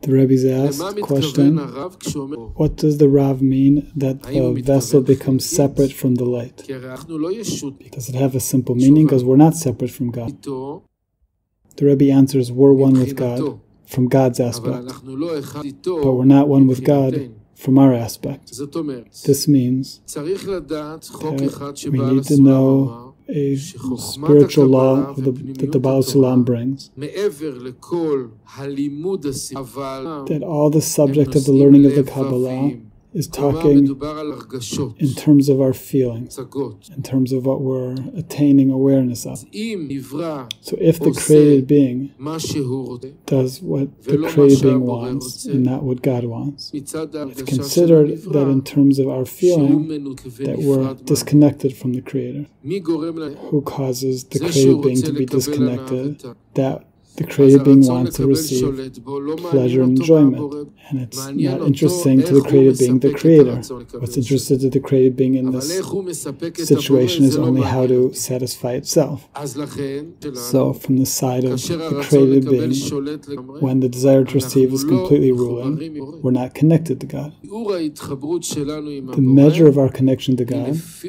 The Rebbe's asked the question, what does the Rav mean that the vessel becomes separate from the light? Does it have a simple meaning? Because we're not separate from God. The Rebbe answers, we're one with God from God's aspect, but we're not one with God from our aspect. This means that we need to know a spiritual law that the Baal HaSulam brings, that all the subject of the learning of the Kabbalah is talking in terms of our feelings, in terms of what we're attaining awareness of. So if the created being does what the created being wants and not what God wants, it's considered that in terms of our feeling that we're disconnected from the Creator. Who causes the created being to be disconnected? That the created being wants to receive pleasure and enjoyment, and it's not interesting to the created being, the Creator. What's interested to the created being in this situation is only how to satisfy itself. So from the side of the created being, when the desire to receive is completely ruling, we're not connected to God. The measure of our connection to God is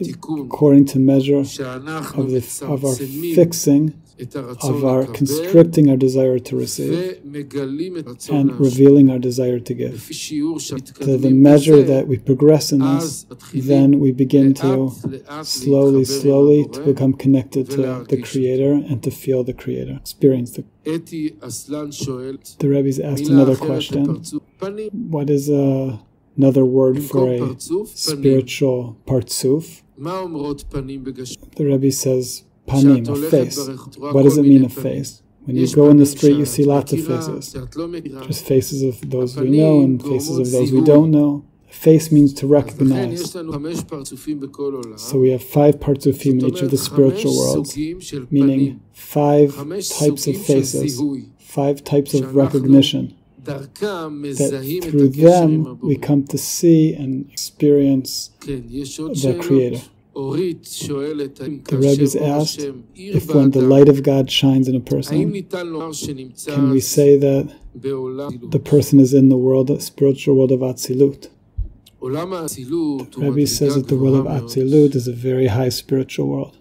according to measure of our fixing, of our constricting our desire to receive and revealing our desire to give. To the measure that we progress in this, then we begin to slowly to become connected to the Creator and to feel the Creator, experience the The Rebbe's asked another question. What is another word for a spiritual partzuf? The Rebbe says panim, a face. What does it mean, a face? When you go in the street, you see lots of faces. There's faces of those we know and faces of those we don't know. Face means to recognize. So we have 5 partzufim in each of the spiritual worlds, meaning 5 types of faces, 5 types of recognition, that through them we come to see and experience the Creator. The Rebbe's asked if when the light of God shines in a person, can we say that the person is in the world, the spiritual world of Atzilut? The Rebbe says that the world of Atzilut is a very high spiritual world.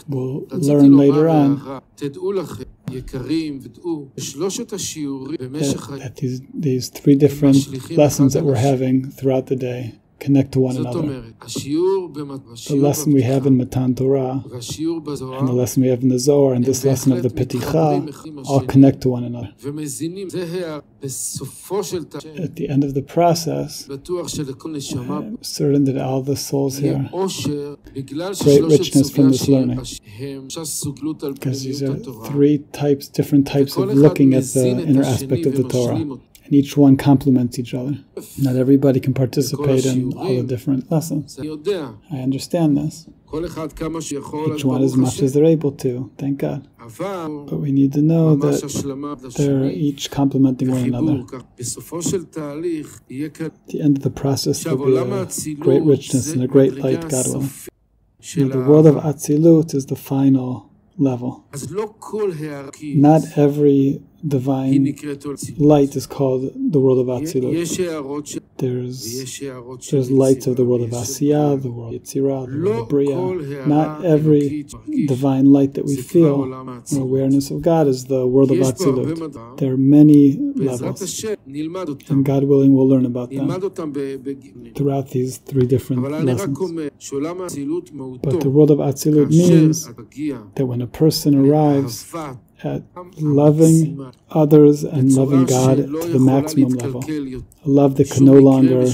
We'll learn later on that these 3 different lessons that we're having throughout the day connect to one another. The lesson we have in Matan Torah and the lesson we have in the Zohar and this lesson of the Peticha all connect to one another. At the end of the process, I'm certain that all the souls here great richness from this learning, because these are 3 different types of looking at the inner aspect of the Torah. And each one complements each other. Not everybody can participate in all the different lessons. I understand this. Each one as much as they're able to, thank God. But we need to know that they're each complementing one another. At the end of the process, there will be a great richness and a great light, God willing. Now, the world of Atzilut is the final level. Not every divine light is called the world of Atzilut. There's lights of the world of Asiyah, the world of Yetzirah, the world of Bria. Not every divine light that we feel or awareness of God is the world of Atzilut. There are many levels, and God willing we'll learn about them throughout these 3 different lessons. But the world of Atzilut means that when a person arrives at loving others and loving God to the maximum level, a love that can no longer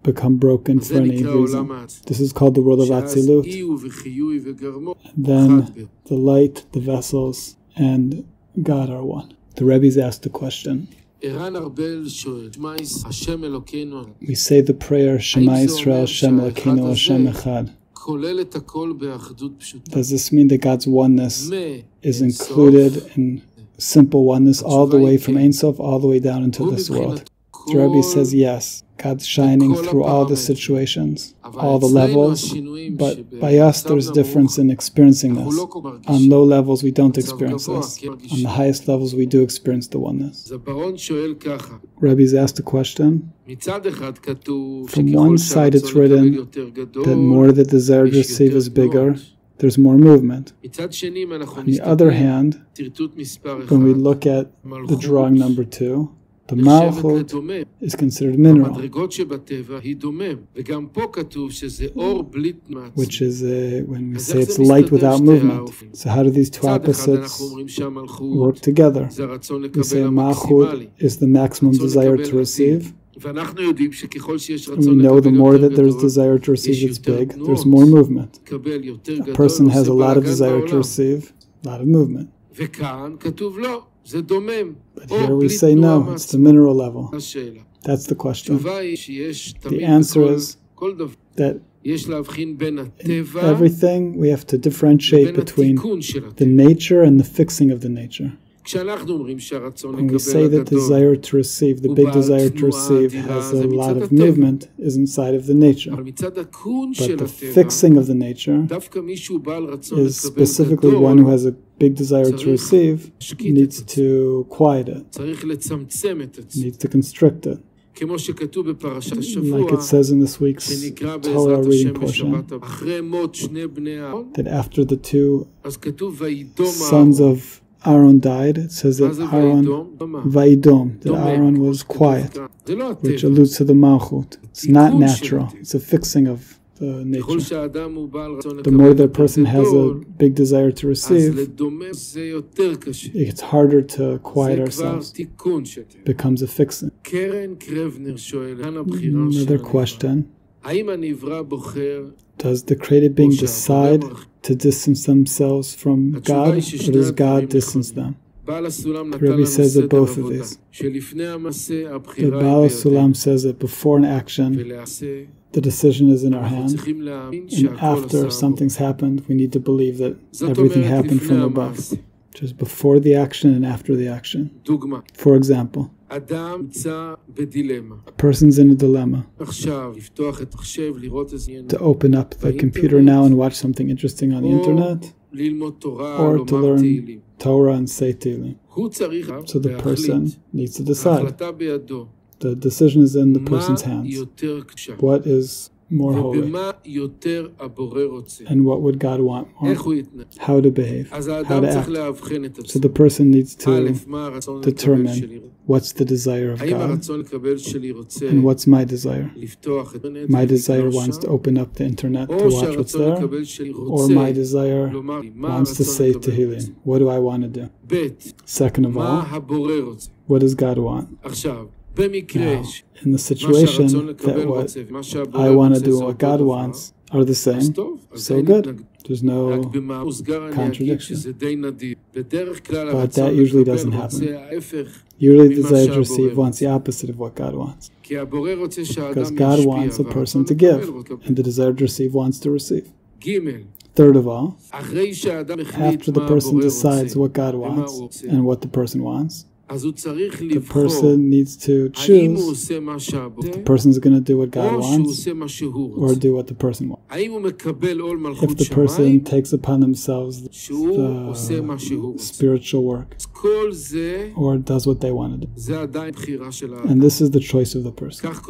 become broken for any reason. This is called the world of Atzilut. And then the light, the vessels, and God are one. The Rebbe's asked a question. We say the prayer, Shema Yisrael, Hashem Elokeinu, Hashem Echad. Does this mean that God's oneness is included in simple oneness all the way from Ein Sof all the way down into this world? The Rebbe says, yes, God's shining through all the situations, all the levels, but by us there's difference in experiencing this. On low levels we don't experience this. On the highest levels we do experience the oneness. Rebbe's asked a question. From one side it's written that more the desire to receive is bigger, there's more movement. On the other hand, when we look at the drawing number 2, the Malchut is considered mineral, which is when we say it's light without movement. So how do these two opposites work together? We say Malchut is the maximum desire to receive. And we know the more that there's desire to receive, it's big, there's more movement. A person has a lot of desire to receive, a lot of movement. But here we say no, it's the mineral level. That's the question. The answer is that in everything we have to differentiate between the nature and the fixing of the nature. When we say that desire to receive, the big desire to receive has a lot of movement, is inside of the nature. But the fixing of the nature is specifically one who has a big desire to receive, needs to quiet it, needs to constrict it. Like it says in this week's Torah reading portion, that after the two sons of Aaron died, it says that Aaron Vaidom, that Aaron was quiet, which alludes to the Malchut. It's not natural, it's a fixing of the nature. The more that person has a big desire to receive, it's harder to quiet ourselves. It becomes a fixing. Another question. Does the created being decide to distance themselves from God, or does God distance them? The Rebbe says that both of these. The Baal HaSulam says that before an action, the decision is in our hand, and after something's happened, we need to believe that everything happened from above. Just before the action and after the action. For example, a person's in a dilemma to open up the computer now and watch something interesting on the internet, or to learn Torah and say Tehillim. So the person needs to decide. The decision is in the person's hands. What is more holy? And what would God want more? How to behave, how to act. So the person needs to determine what's the desire of God and what's my desire. My desire wants to open up the internet to watch what's there, or my desire wants to say Tehillim. What do I want to do? Second of all, what does God want? Now, in the situation that what I want to do and what God wants are the same, so good. There's no contradiction. But that usually doesn't happen. Usually the desire to receive wants the opposite of what God wants. Because God wants a person to give, and the desire to receive wants to receive. Third of all, after the person decides what God wants and what the person wants, the person needs to choose if the person is going to do what God wants or do what the person wants. If the person takes upon themselves the spiritual work or does what they want to do. And this is the choice of the person. That's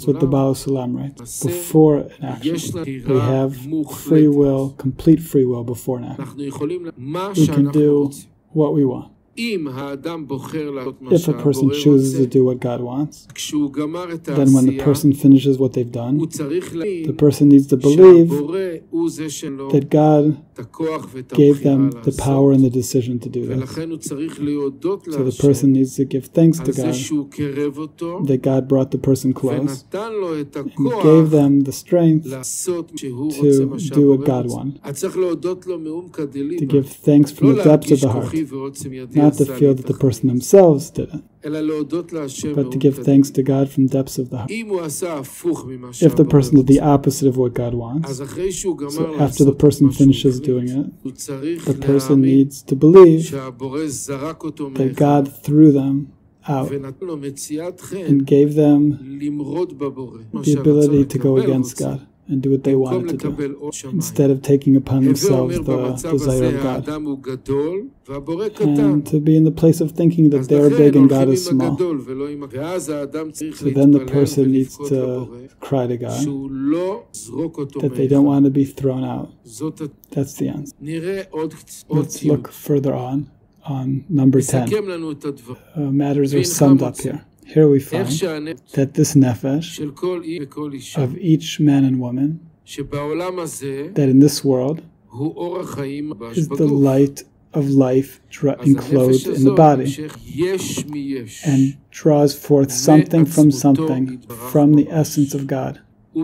what the Baal HaSulam writes. Before an action, we have free will, complete free will before an action. We can do what we want. If a person chooses to do what God wants, then when the person finishes what they've done, the person needs to believe that God gave them the power and the decision to do this. So the person needs to give thanks to God that God brought the person close and gave them the strength to do what God wanted. To give thanks from the depths of the heart. Not to feel that the person themselves did it, but to give thanks to God from depths of the heart. If the person did the opposite of what God wants, so after the person finishes doing it, the person needs to believe that God threw them out and gave them the ability to go against God and do what they wanted to do, instead of taking upon themselves the desire of God, and to be in the place of thinking that they're big and God is small. So then the person needs to cry to God that they don't want to be thrown out. That's the answer. Let's look further on number 10. Matters are summed up here. Here we find that this nefesh of each man and woman, that in this world is the light of life enclosed in the body, and draws forth something from the essence of God,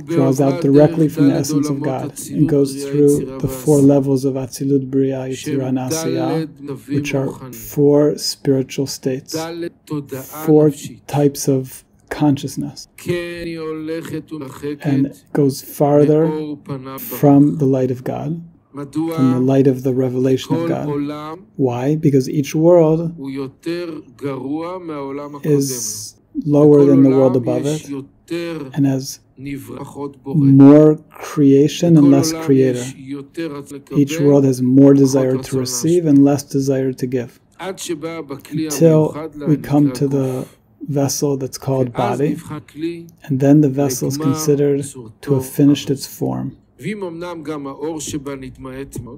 draws out directly from the essence of God, and goes through the 4 levels of Atzilut, Bria, Yitzira, and Asiyah, which are 4 spiritual states, 4 types of consciousness, and goes farther from the light of God, from the light of the revelation of God. Why? Because each world is lower than the world above it, and has more creation and less creator. Each world has more desire to receive and less desire to give, until we come to the vessel that's called body, and then the vessel is considered to have finished its form.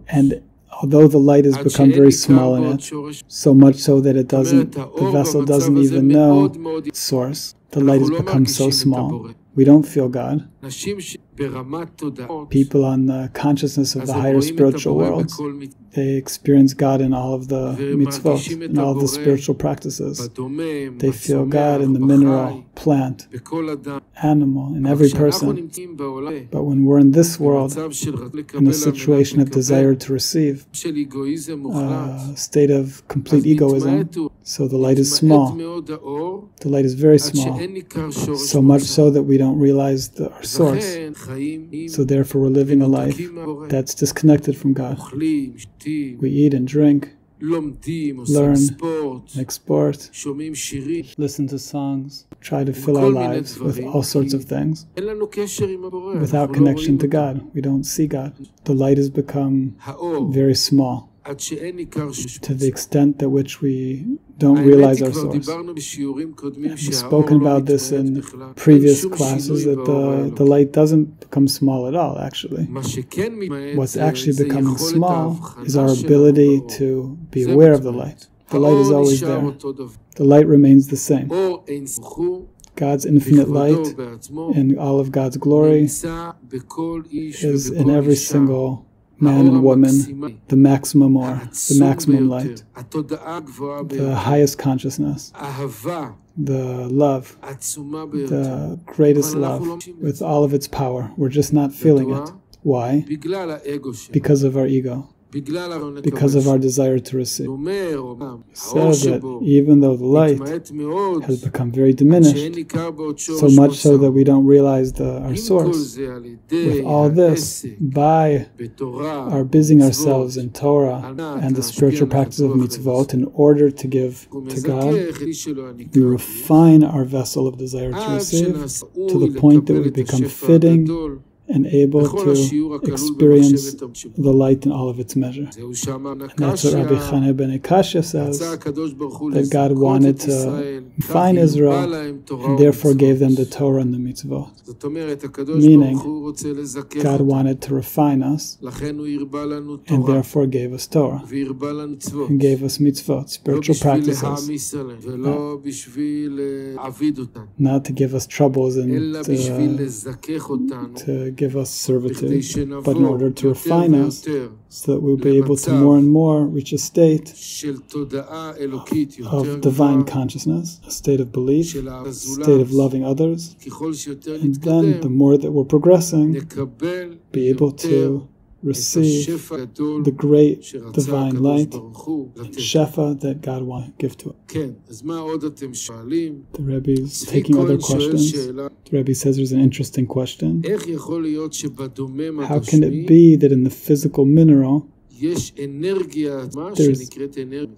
And although the light has become very small in it, so much so that the vessel doesn't even know its source, the light has become so small, we don't feel God. People on the consciousness of the higher spiritual worlds, they experience God in all of the mitzvot, in all of the spiritual practices. They feel God in the mineral, plant, animal, in every person. But when we're in this world, in a situation of desire to receive, a state of complete egoism, so the light is small. The light is very small, so much so that we don't realize our source. So therefore we're living a life that's disconnected from God. We eat and drink, learn, make sport, listen to songs, try to fill our lives with all sorts of things without connection to God. We don't see God. The light has become very small, to the extent that which we don't realize our source. We've spoken about this in previous classes, that the light doesn't become small at all, actually. What's actually becoming small is our ability to be aware of the light. The light is always there. The light remains the same. God's infinite light and all of God's glory is in every single man and woman, the maximum light, the highest consciousness, the love, the greatest love with all of its power. We're just not feeling it. Why? Because of our ego, because of our desire to receive. It says that even though the light has become very diminished, so much so that we don't realize our source, with all this, by our busying ourselves in Torah and the spiritual practice of mitzvot in order to give to God, we refine our vessel of desire to receive to the point that we become fitting and able to experience the light in all of its measure. And that's what Rabbi Chaneh ben Ekashia says, that God wanted to refine Israel and therefore gave them the Torah and the mitzvot. Meaning, God wanted to refine us and therefore gave us Torah and gave us mitzvot, spiritual practices, not to give us troubles and to give us servitude, but in order to refine us so that we'll be able to more and more reach a state of divine consciousness, a state of belief, a state of loving others, and then the more that we're progressing, be able to receive the great divine light and shefa that God wants to give to it. The Rebbe is taking other questions. The Rebbe says there's an interesting question. How can it be that in the physical mineral there's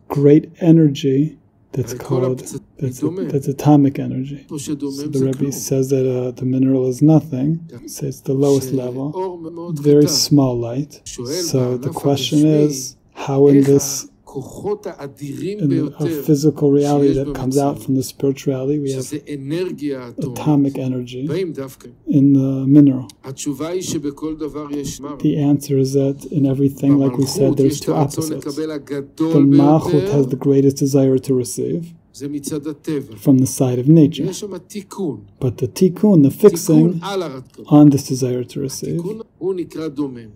great energy that's atomic energy. So the Rebbe says that the mineral is nothing. He says it's the lowest level, very small light. So the question is, how in this our physical reality that comes out from the spirituality, we have atomic energy in the mineral. The answer is that in everything, like we said, there's two opposites. The Malchut has the greatest desire to receive from the side of nature. But the tikkun, the fixing on this desire to receive,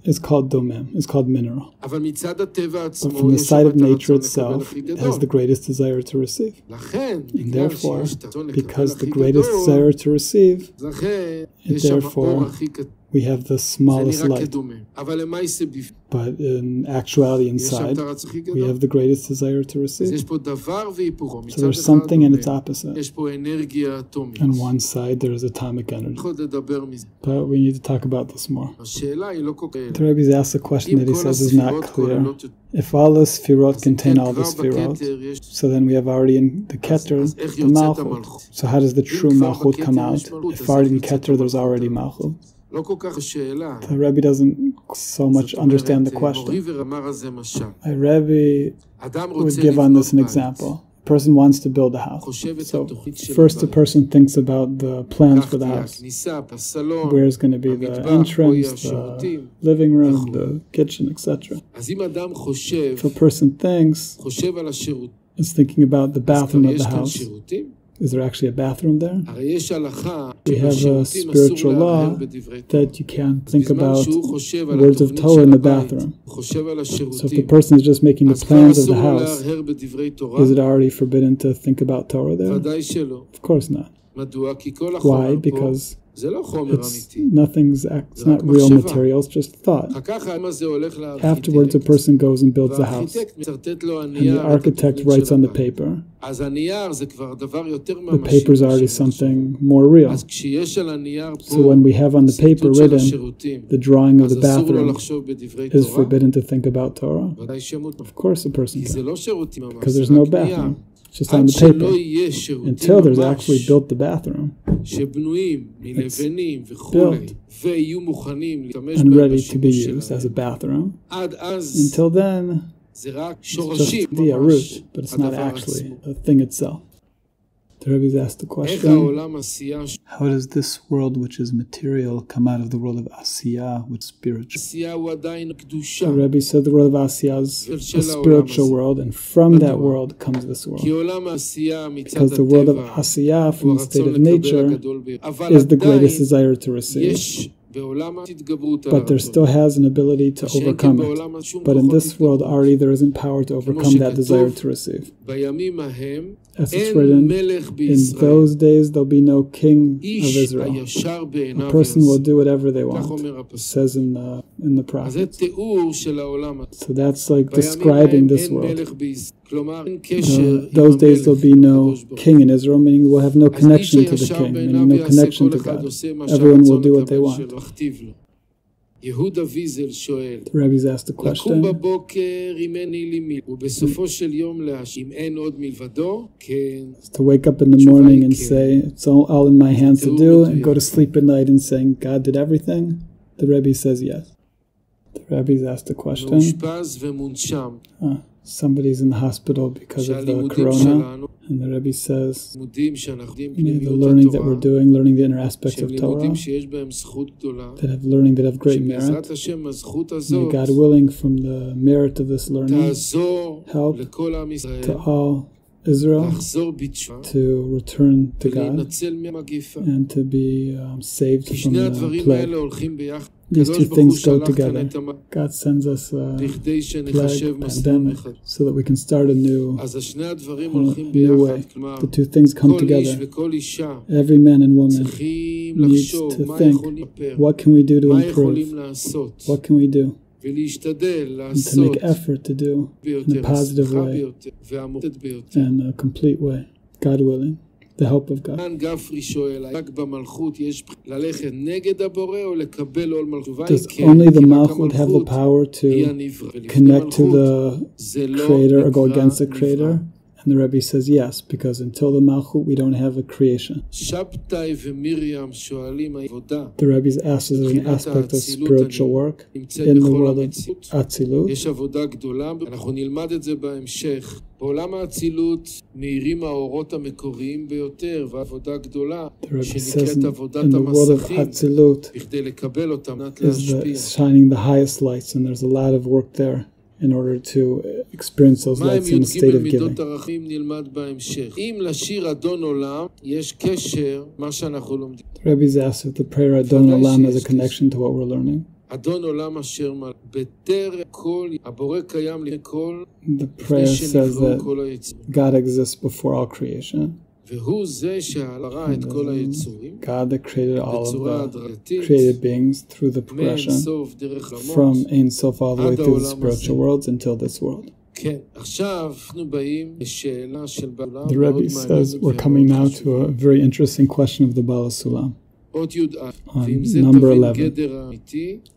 is called domem, is called mineral. But from the side of nature itself, it has the greatest desire to receive. And therefore, because the greatest desire to receive, therefore we have the smallest light. But in actuality inside, we have the greatest desire to receive. So there's something in its opposite. On one side there is atomic energy. But we need to talk about this more. The Rebbe asks a question that he says is not clear. If all the Sefirot contain all the Sefirot, so then we have already in the Keter, the Malchut. So how does the true Malchut come out? If already in Keter there's already Malchut. The Rebbe doesn't so much understand the question. A Rebbe would give on this an example. A person wants to build a house. So first the person thinks about the plans for the house. Where's going to be the entrance, the living room, the kitchen, etc. If a person is thinking about the bathroom of the house, is there actually a bathroom there? We have a spiritual law that you can't think about words of Torah in the bathroom. So if the person is just making the plans of the house, is it already forbidden to think about Torah there? Of course not. Why? Because it's not real material, it's just thought. Afterwards, a person goes and builds the house, and the architect writes on the paper. The paper is already something more real. So when we have on the paper written, the drawing of the bathroom is forbidden to think about Torah? Of course a person can, because there's no bathroom. It's just on the paper. Until there's actually built the bathroom. It's built and ready to be used as a bathroom. Until then, it's just the root, but it's not actually a thing itself. The Rebbe asked the question, how does this world which is material come out of the world of Asiyah, which is spiritual? The Rebbe said the world of Asiyah is a spiritual world, and from that world comes this world. Because the world of Asiyah, from the state of nature, is the greatest desire to receive. But there still has an ability to overcome it. But in this world already there isn't power to overcome that desire to receive. As it's written, in those days there'll be no king of Israel. A person will do whatever they want, it says in the prophets. So that's like describing this world. Those days there'll be no king in Israel, meaning we'll have no connection to the king, meaning no connection to God. Everyone will do what they want. The Rebbe's asked the question, to wake up in the morning and say, it's all in my hands to do, and go to sleep at night and saying, God did everything? The Rebbe says yes. The Rebbe's asked the question, somebody's in the hospital because of the corona, and the Rebbe says, the learning that we're doing, learning the inner aspects of Torah, that have great merit, may God willing, from the merit of this learning, help to all Israel to return to God and to be saved from the plague. These two things go together. God sends us a plague, pandemic, so that we can start a new way. The two things come together. Every man and woman needs to think, what can we do to improve? What can we do? And to make effort to do in a positive way and a complete way, God willing. The help of God. Does only the Malchut have the power to connect to the Creator or go against the Creator And the Rebbe says yes, because until the Malchut we don't have a creation. The Rebbe asks, is there an aspect of spiritual work in the world of Atzilut? The Rebbe says in the world of Atzilut is shining the highest lights, and there's a lot of work there in order to experience those lights in a state of giving. The Rebbe asks if the prayer Adon Olam has a connection to what we're learning. The prayer says that God exists before all creation. God that created all of the created beings through the progression from Ein Sof all the way through the spiritual worlds until this world. The Rebbe says we're coming now to a very interesting question of the Baal HaSulam. On number 11.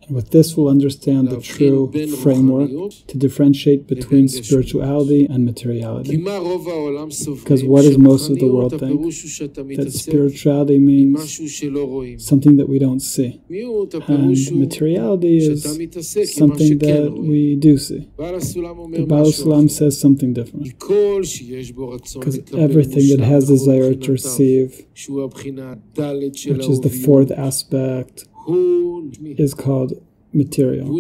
And with this we'll understand the true framework to differentiate between spirituality and materiality. Because what does most of the world think? That spirituality means something that we don't see. And materiality is something that we do see. The Baal HaSulam says something different. Because everything that has desire to receive, which is the fourth aspect, is called material. We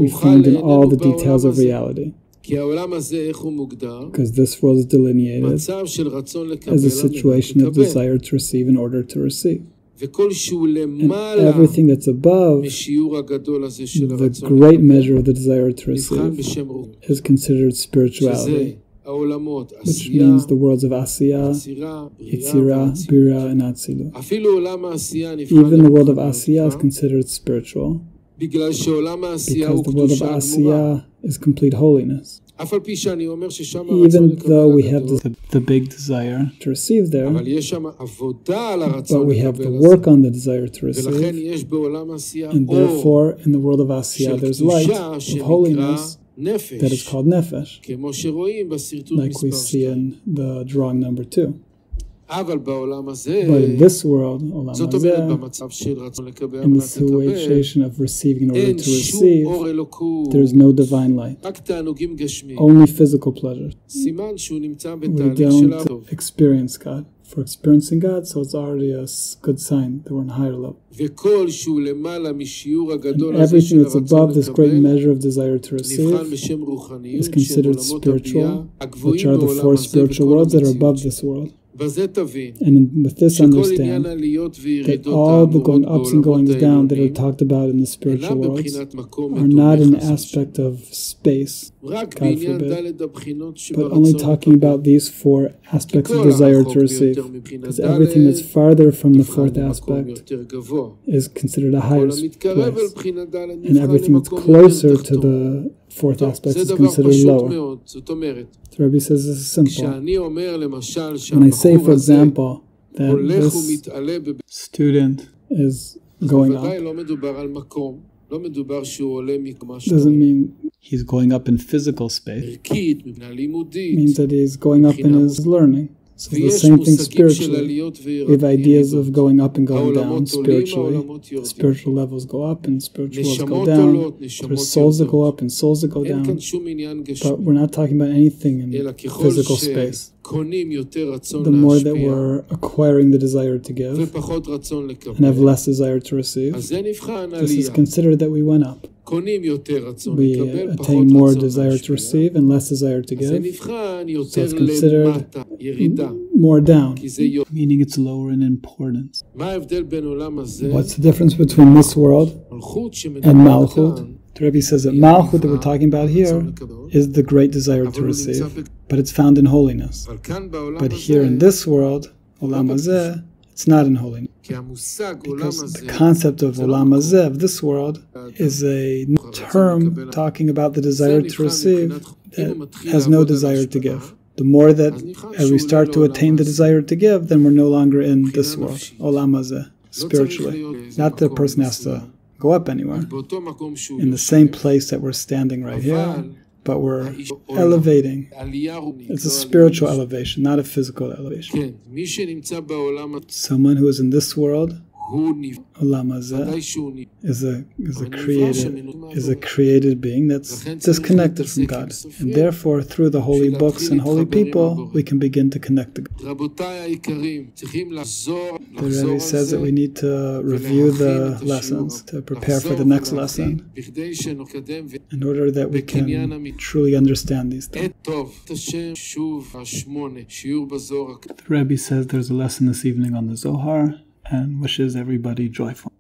find in all the details of reality. Because this world is delineated as a situation of desire to receive in order to receive. And everything that's above the great measure of the desire to receive is considered spirituality, which means the worlds of Asiya, Yitzira, Bira, and Atzilut. Even the world of Asiya is considered spiritual, because the world of Asiya is complete holiness. Even though we have the big desire to receive there, but we have the work on the desire to receive, and therefore in the world of Asiya there's light of holiness that is called nefesh, like we see in the drawing number 2. But in this world, Olam Hazeh, in the situation of receiving in order to receive, there is no divine light, only physical pleasures. We don't experience God. For experiencing God, so it's already a good sign that we're in a higher level. And everything that's above this great measure of desire to receive is considered spiritual, which are the 4 spiritual worlds that are above this world. And with this understand that all the going ups and goings down that are talked about in the spiritual worlds are not an aspect of space, God forbid, but only talking about these 4 aspects of desire to receive, because everything that's farther from the 4th aspect is considered a higher place, and everything that's closer to the 4th aspect is considered lower. The Rebbe says this is simple. When I say, for example, that this student is going up, doesn't mean he's going up in physical space. It means that he's going up in his learning. So the same thing spiritually. We have ideas of going up and going down spiritually. The spiritual levels go up and spiritual levels go down. There's souls that go up and souls that go down. But we're not talking about anything in physical space. The more that we're acquiring the desire to give and have less desire to receive, this is considered that we went up. We attain more desire to receive and less desire to give, so it's considered more down, meaning it's lower in importance. What's the difference between this world and Malchut? The Rebbe says that Malchut that we're talking about here is the great desire to receive, but it's found in holiness. But here in this world, Olam Hazeh, it's not in holiness. Because the concept of Olam Hazeh, of this world, is a term talking about the desire to receive that has no desire to give. The more that as we start to attain the desire to give, then we're no longer in this world, Olam Hazeh, spiritually. Not that a person has to go up anywhere. In the same place that we're standing right here, but we're elevating. It's a spiritual elevation, not a physical elevation. Someone who is in this world, Olam Hazeh, is a created being that's disconnected from God. And therefore, through the holy books and holy people, we can begin to connect to God. The Rebbe says that we need to review the lessons, to prepare for the next lesson, in order that we can truly understand these things. The Rebbe says there's a lesson this evening on the Zohar, and wishes everybody joyful.